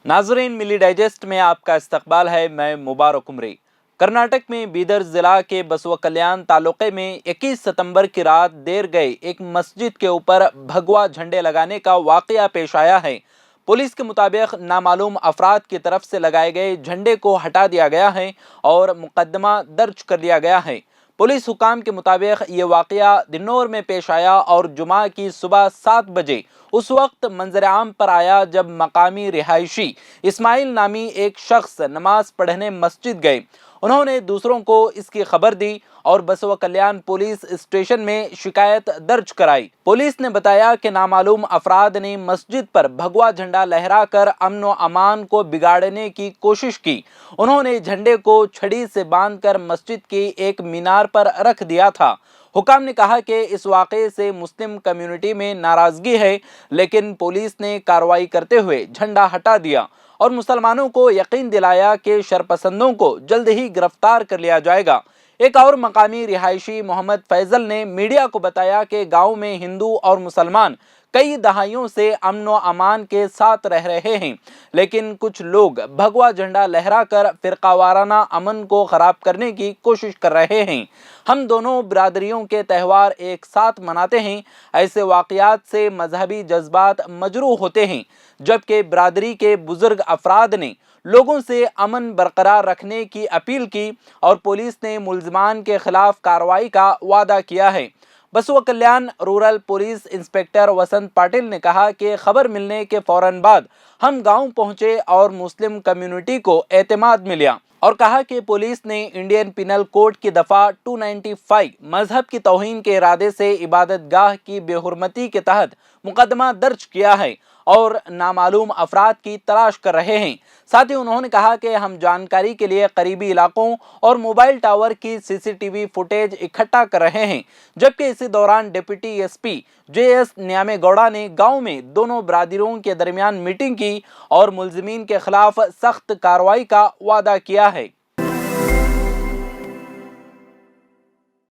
नाजरीन, मिली डाइजेस्ट में आपका इस्तकबाल है। मैं मुबारक उमरी। कर्नाटक में बीदर जिला के बसवा कल्याण तालुके में 21 सितंबर की रात देर गए एक मस्जिद के ऊपर भगवा झंडे लगाने का वाकया पेश आया है। पुलिस के मुताबिक नामालूम अफराद की तरफ से लगाए गए झंडे को हटा दिया गया है और मुकदमा दर्ज कर लिया गया है। पुलिस हुकाम के मुताबिक ये वाकया दिन्नौर में पेश आया और जुमा की सुबह 7 बजे उस वक्त मंजर आम पर आया जब मकामी रिहायशी इस्माइल नामी एक शख्स नमाज पढ़ने मस्जिद गए। उन्होंने दूसरों को इसकी खबर दी और बसवा कल्याण पुलिस स्टेशन में शिकायत दर्ज कराई। पुलिस ने बताया कि नामालूम अफराद ने मस्जिद पर भगवा झंडा लहराकर अमन व अमान को बिगाड़ने की कोशिश की। उन्होंने झंडे को छड़ी से बांधकर मस्जिद की एक मीनार पर रख दिया था। हुकाम ने कहा कि इस वाक़े से मुस्लिम कम्युनिटी में नाराज़गी है, लेकिन पुलिस ने कार्रवाई करते हुए झंडा हटा दिया और मुसलमानों को यकीन दिलाया कि शरपसंदों को जल्द ही गिरफ्तार कर लिया जाएगा। एक और मकामी रिहायशी मोहम्मद फैजल ने मीडिया को बताया कि गांव में हिंदू और मुसलमान कई दहाइयों से अमन व अमान के साथ रह रहे हैं, लेकिन कुछ लोग भगवा झंडा लहराकर फिरकावाराना अमन को खराब करने की कोशिश कर रहे हैं। हम दोनों बिरादरियों के त्यौहार एक साथ मनाते हैं। ऐसे वाक़यात से मजहबी जज्बात मजरूह होते हैं, जबकि बिरादरी के बुजुर्ग अफराद ने लोगों से अमन बरकरार रखने की अपील की और पुलिस ने मुल्ज़िमान के खिलाफ कार्रवाई का वादा किया है। बसवा कल्याण रूरल पुलिस इंस्पेक्टर वसंत पाटिल ने कहा कि खबर मिलने के फौरन बाद हम गांव पहुंचे और मुस्लिम कम्युनिटी को एतमाद मिला और कहा कि पुलिस ने इंडियन पिनल कोड की दफ़ा 295 मजहब की तौहीन के इरादे से इबादत गाह की बेहुरमती के तहत मुकदमा दर्ज किया है और नामालूम अफराद की तलाश कर रहे हैं। साथ ही उन्होंने कहा कि हम जानकारी के लिए करीबी इलाकों और मोबाइल टावर की सीसीटीवी फुटेज इकट्ठा कर रहे हैं, जबकि इसी दौरान डिप्टी एसपी JS न्यामेगौड़ा ने गांव में दोनों बिरादरियों के दरमियान मीटिंग की और मुल्जिमीन के खिलाफ सख्त कार्रवाई का वादा किया है।